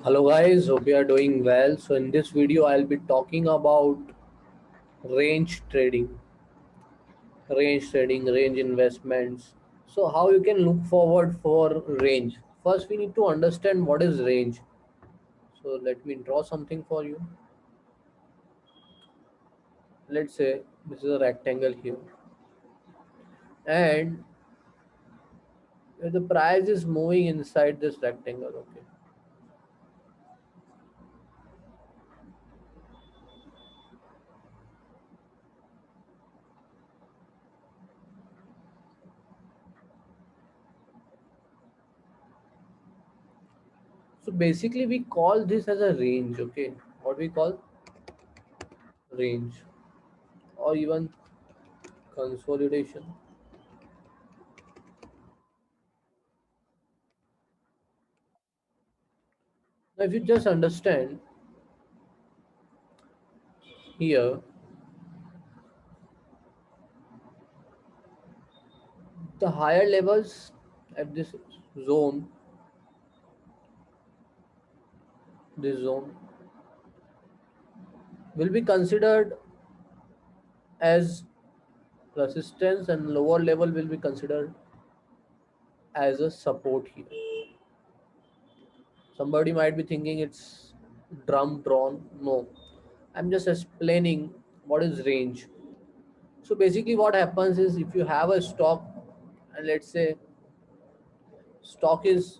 Hello guys, hope you are doing well. So in this video I'll be talking about range trading, range investments. So how you can look forward for range. First we need to understand what is range. So let me draw something for you. Let's say this is a rectangle here and the price is moving inside this rectangle, okay. So basically we call this as a range, okay. What we call range or even consolidation. Now, if you just understand here, the higher levels at zone, this zone will be considered as resistance, and lower level will be considered as a support here. Somebody might be thinking it's drum drawn. No, I'm just explaining what is range. So basically, what happens is if you have a stock, and let's say stock is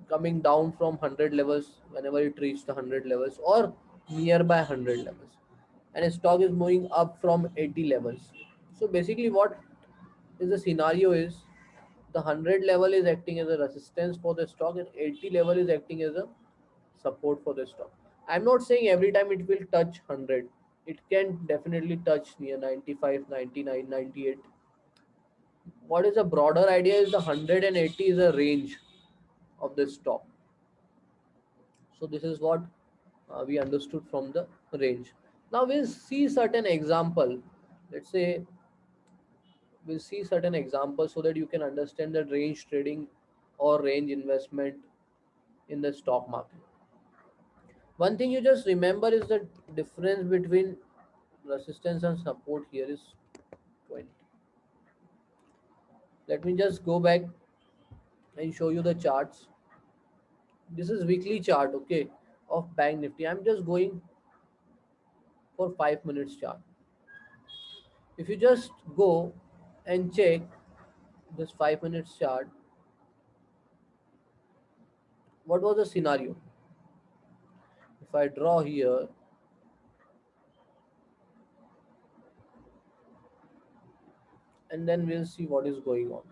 coming down from 100 levels whenever it reaches the 100 levels or nearby 100 levels, and a stock is moving up from 80 levels. So basically what is the scenario is the 100 level is acting as a resistance for the stock and 80 level is acting as a support for the stock. I'm not saying every time it will touch 100. It can definitely touch near 95, 99, 98. What is a broader idea is the 180 is a range of the stock. So this is what we understood from the range. Now we'll see certain example. Let's say we'll see certain examples so that you can understand the range trading or range investment in the stock market. One thing you just remember is the difference between resistance and support here is 20. Let me just go back and show you the charts. This is weekly chart, okay, of Bank Nifty. I'm just going for 5 minutes chart. If you just go and check this 5 minutes chart, what was the scenario? If I draw here, and then we'll see what is going on.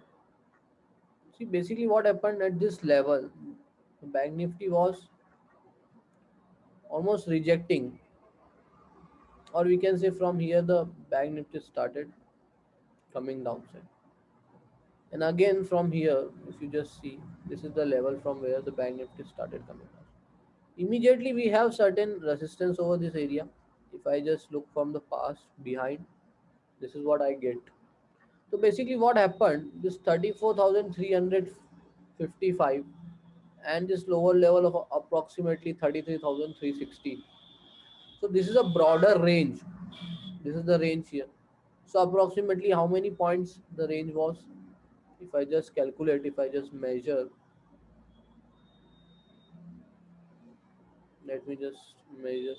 See, basically what happened at this level, the Bank Nifty was almost rejecting, or we can say from here the Bank Nifty started coming downside. And again from here, if you just see, this is the level from where the Bank Nifty started coming down. Immediately we have certain resistance over this area. If I just look from the past behind, this is what I get. So basically what happened, this 34,355 and this lower level of approximately 33,360. So this is a broader range. This is the range here. So approximately how many points the range was? If I just calculate, if I just measure, let me just measure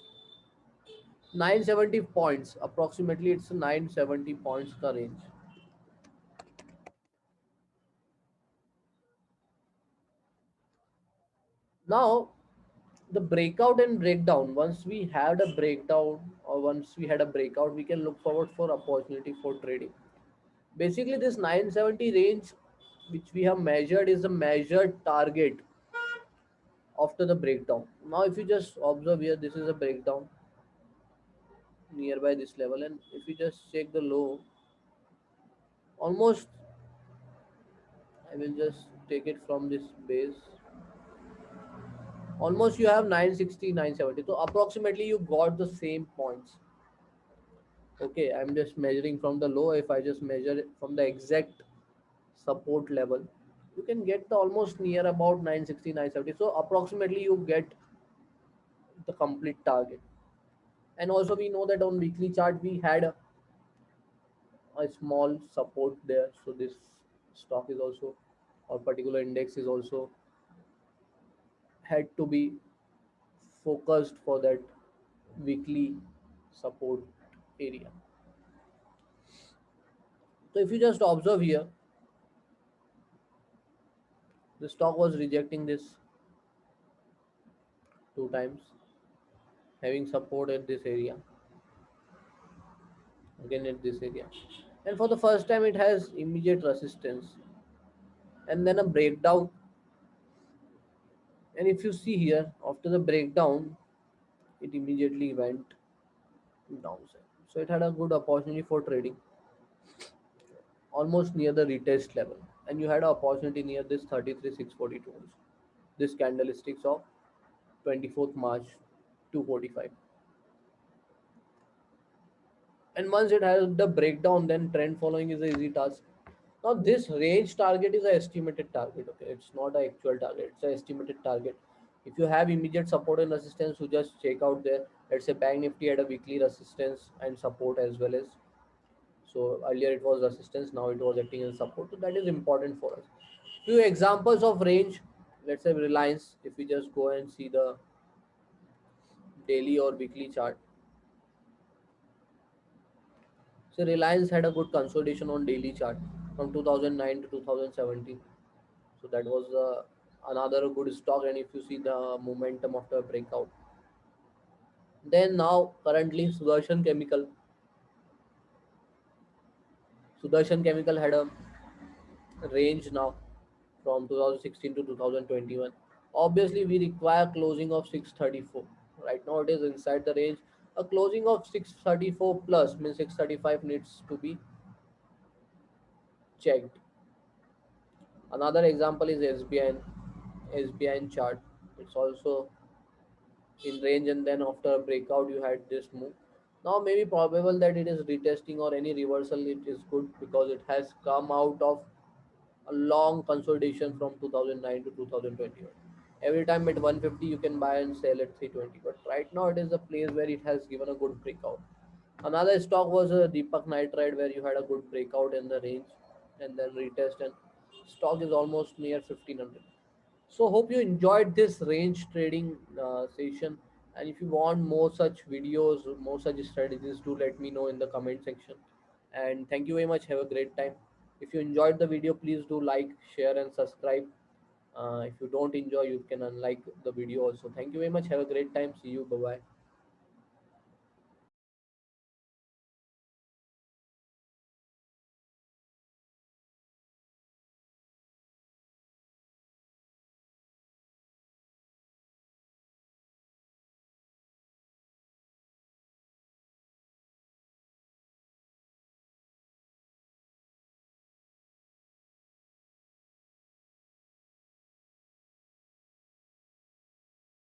970 points. Approximately it's 970 points the range. Now the breakout and breakdown, once we had a breakdown or once we had a breakout, we can look forward for opportunity for trading. Basically this 970 range which we have measured is a measured target after the breakdown. Now if you just observe here, this is a breakdown nearby this level, and if you just check the low, almost I will just take it from this base, almost you have 960, 970. So approximately you got the same points. Okay, I'm just measuring from the low. If I just measure it from the exact support level, you can get the almost near about 960, 970. So approximately you get the complete target. And also we know that on weekly chart we had a small support there, so this stock is also, or particular index is also had to be focused for that weekly support area. So if you just observe here, the stock was rejecting this two times, having support at this area, again at this area, and for the first time it has immediate resistance and then a breakdown. And if you see here, after the breakdown it immediately went downside, so it had a good opportunity for trading almost near the retest level, and you had an opportunity near this 33,642 also, this candlesticks of 24th March 245. And once it has the breakdown, then trend following is a easy task. Now this range target is an estimated target, okay, it's not an actual target, it's an estimated target. If you have immediate support and resistance, you just check out there. Let's say bank nifty had a weekly resistance and support as well as, so earlier it was resistance, now it was acting as support, so that is important for us. Few examples of range, let's say Reliance. If we just go and see the daily or weekly chart, so Reliance had a good consolidation on daily chart from 2009 to 2017. So that was another good stock. And if you see the momentum of the breakout, then now currently Sudarshan Chemical had a range now from 2016 to 2021. Obviously, we require closing of 634. Right now, it is inside the range. A closing of 634 plus means 635 needs to be checked. Another example is SBI chart. It's also in range, and then after a breakout you had this move. Now maybe probable that it is retesting or any reversal, it is good because it has come out of a long consolidation from 2009 to 2021. Every time at 150 you can buy and sell at 320, but right now it is a place where it has given a good breakout. Another stock was a Deepak Nitride, where you had a good breakout in the range and then retest, and stock is almost near 1500. So hope you enjoyed this range trading session. And if you want more such videos, more such strategies, do let me know in the comment section. And thank you very much. Have a great time. If you enjoyed the video, please do like, share, and subscribe. If you don't enjoy, you can unlike the video also. Thank you very much. Have a great time. See you. Bye bye.